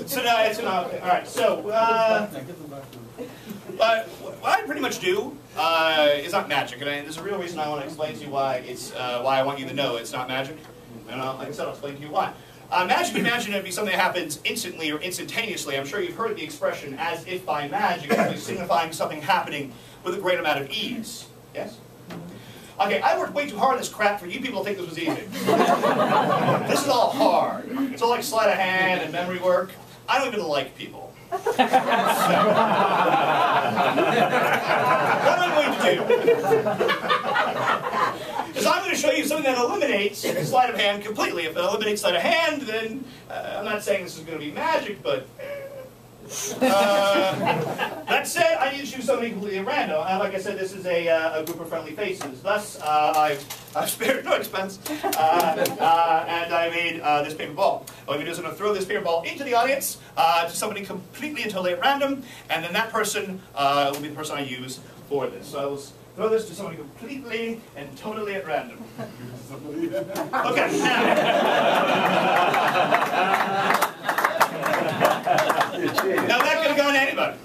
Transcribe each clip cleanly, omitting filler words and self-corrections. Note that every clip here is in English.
So now it's an okay. All right. So what I pretty much do is not magic, and there's a real reason I want to explain to you why it's why I want you to know it's not magic. And like I said, I'll explain to you why. Magic, imagine it be something that happens instantly or instantaneously. I'm sure you've heard the expression "as if by magic," actually signifying something happening with a great amount of ease. Yes. Okay, I worked way too hard on this crap for you people to think this was easy. This is all hard. It's all like sleight of hand and memory work. I don't even like people. So, what I'm going to do is I'm going to show you something that eliminates sleight of hand completely. If it eliminates sleight of hand, then I'm not saying this is going to be magic, but that said, I need to choose something completely random. Like I said, this is a group of friendly faces. Thus, I've spared no expense, and I made this paper ball. What I'm going to do is I'm going to throw this paper ball into the audience to somebody completely and totally at random, and then that person will be the person I use for this. So I will throw this to somebody completely and totally at random. Okay, now. Now that could have gone to anybody.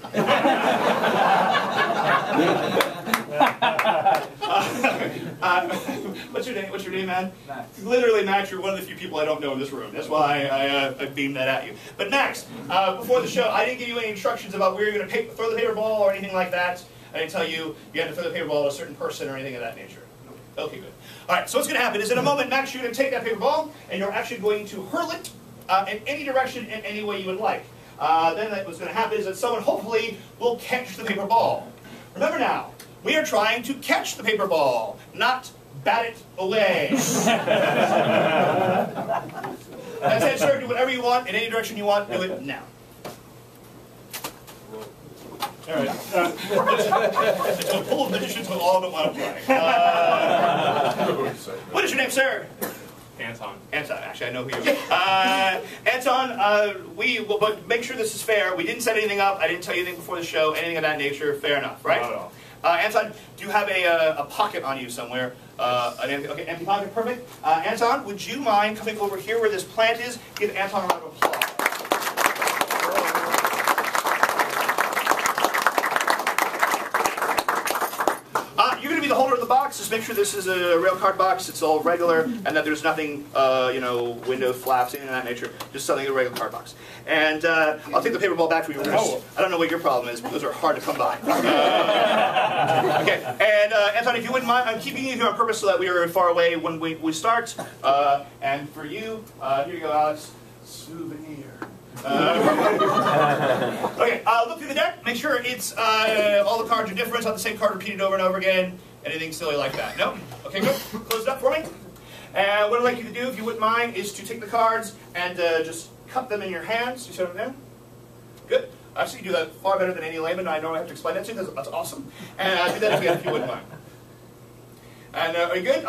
What's your name? What's your name, man? Max. Literally, Max. You're one of the few people I don't know in this room. That's why I beamed that at you. But Max, before the show, I didn't give you any instructions about where you're going to throw the paper ball or anything like that. I didn't tell you had to throw the paper ball at a certain person or anything of that nature. Okay, good. All right. So what's going to happen is in a moment, Max, you're going to take that paper ball and you're actually going to hurl it in any direction, in any way you would like. Then what's going to happen is that someone hopefully will catch the paper ball. Remember now, we are trying to catch the paper ball, not bat it away. That's it, sir. Do whatever you want, in any direction you want. Do it now. All right. It's a full of magicians who all don't want to play. What is your name, sir? Anton. Anton, actually, I know who you are. Anton, but make sure this is fair. We didn't set anything up. I didn't tell you anything before the show, anything of that nature. Fair enough, right? Not at all. Anton, do you have a pocket on you somewhere? Okay, empty pocket, perfect. Anton, would you mind coming over here where this plant is? Give Anton a round of applause. You're going to be the holder of the box. Just make sure this is a rail card box. It's all regular, and that there's nothing, window flaps, anything of that nature. Just something in a regular card box. And I'll take the paper ball back from your wrist. I don't know what your problem is, but those are hard to come by. Okay, and Anton, if you wouldn't mind, I'm keeping you here on purpose so that we are far away when we start. And for you, here you go, Alex. Souvenir. Okay, look through the deck. Make sure it's all the cards are different. It's not the same card repeated over and over again. Anything silly like that. No? Okay, good. Close it up for me. And what I'd like you to do, if you wouldn't mind, is to take the cards and just cup them in your hands. You see what I'm doing? Good. Actually, you do that far better than any layman I know I have to explain that to. That's awesome. And do that again if you wouldn't mind. And are you good?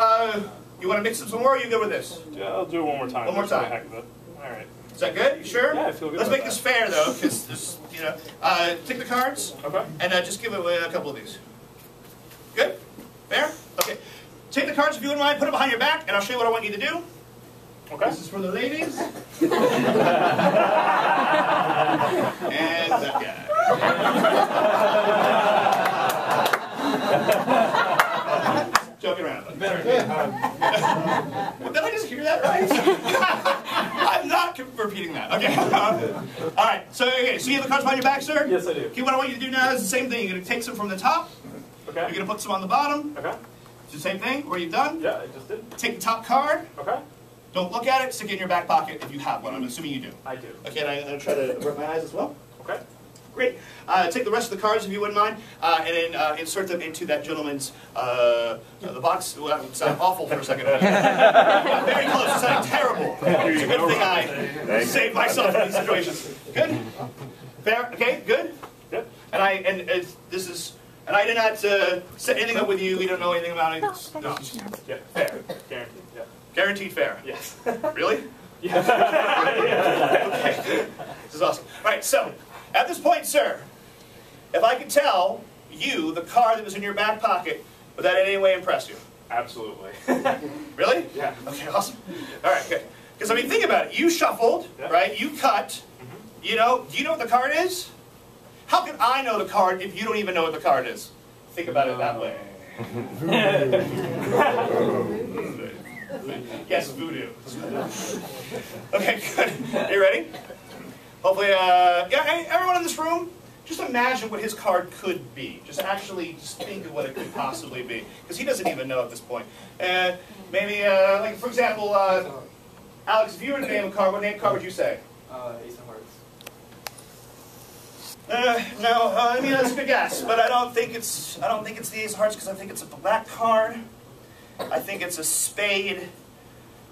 You want to mix them some more, or are you good with this? Yeah, I'll do it one more time. One more time. All right. Is that good? You sure? Yeah, I feel good. Let's make this fair, though, because this, take the cards. Okay. And just give away a couple of these. Good? Fair? Okay. Take the cards if you wouldn't mind. Put them behind your back, and I'll show you what I want you to do. Okay. This is for the ladies. And that guy. Joking around. Did I just hear that right? I'm not repeating that. Okay. All right. So you have the cards behind your back, sir? Yes, I do. Okay. What I want you to do now is the same thing. You're going to take some from the top. Okay. You're going to put some on the bottom. Okay. It's the same thing. Where you've done. Yeah, I just did. Take the top card. Okay. Don't look at it. Stick it in your back pocket if you have one. I'm assuming you do. I do. Okay. And I'm going to try to rub my eyes as well. Okay. Great. Take the rest of the cards if you wouldn't mind, and then insert them into that gentleman's the box. Well, that sounded awful for a second. Very close. It sounded terrible. It's a good thing I saved myself in these situations. Good. Fair. Okay. Good. Good. And I did not set anything up with you. We don't know anything about it. No. Yeah. Fair. Guaranteed. Yeah. Guaranteed fair. Yes. Really? Yeah. Okay. This is awesome. All right. So. At this point, sir, if I could tell you the card that was in your back pocket, would that in any way impress you? Absolutely. Really? Yeah. Okay, awesome. All right, good. Because I mean, think about it. You shuffled, Yeah. right? You cut. You know, do you know what the card is? How can I know the card if you don't even know what the card is? Think about it that way. Yes, voodoo. Okay, good. Are you ready? Hopefully, yeah, everyone in this room, just imagine what his card could be. Just think of what it could possibly be. Because he doesn't even know at this point. Maybe, like, for example, Alex, if you were to name a card, what card would you say? Ace of Hearts. No, I mean that's a good guess, but I don't think it's the Ace of Hearts because I think it's a black card. I think it's a spade.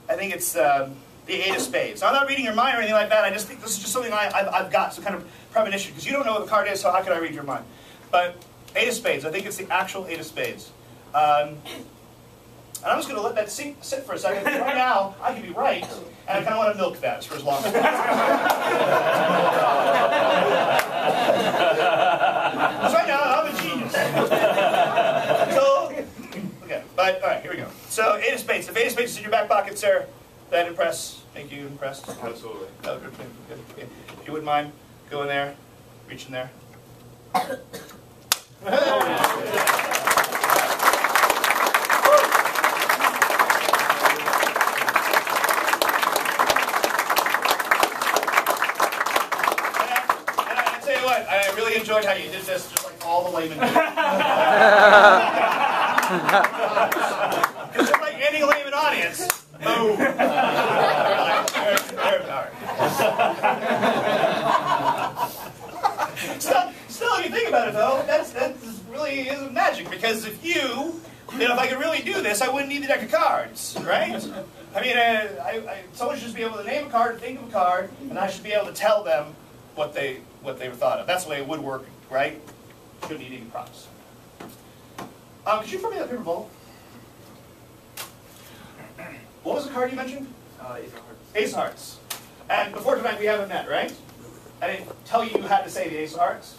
I think it's the Eight of Spades. Now, I'm not reading your mind or anything like that. I just think this is just something I've got, some kind of premonition, because you don't know what the card is, so how could I read your mind? But Eight of Spades. I think it's the actual Eight of Spades. And I'm just going to let that sit for a second. Right now, I could be right, and I kind of want to milk that for as long as possible. Because right now, I'm a genius. So, okay, but all right, here we go. So, Eight of Spades. If Eight of Spades is in your back pocket, sir, that impress? Make you impressed? Absolutely. Oh, good. Okay. If you wouldn't mind, go in there, reach in there. I really enjoyed how you did this, just like all the laymen do. Because just like any layman audience, boom. Still, if you think about it though, that really is magic. Because if if I could really do this, I wouldn't need the deck of cards, right? I mean, someone should just be able to name a card, think of a card, and I should be able to tell them what they were thought of. That's the way it would work, right? Shouldn't need any props. Could you throw me that paper ball? What was the card you mentioned? Ace of Hearts. Ace of Hearts. And before tonight we haven't met, right? I didn't tell you had to say the Ace of Hearts.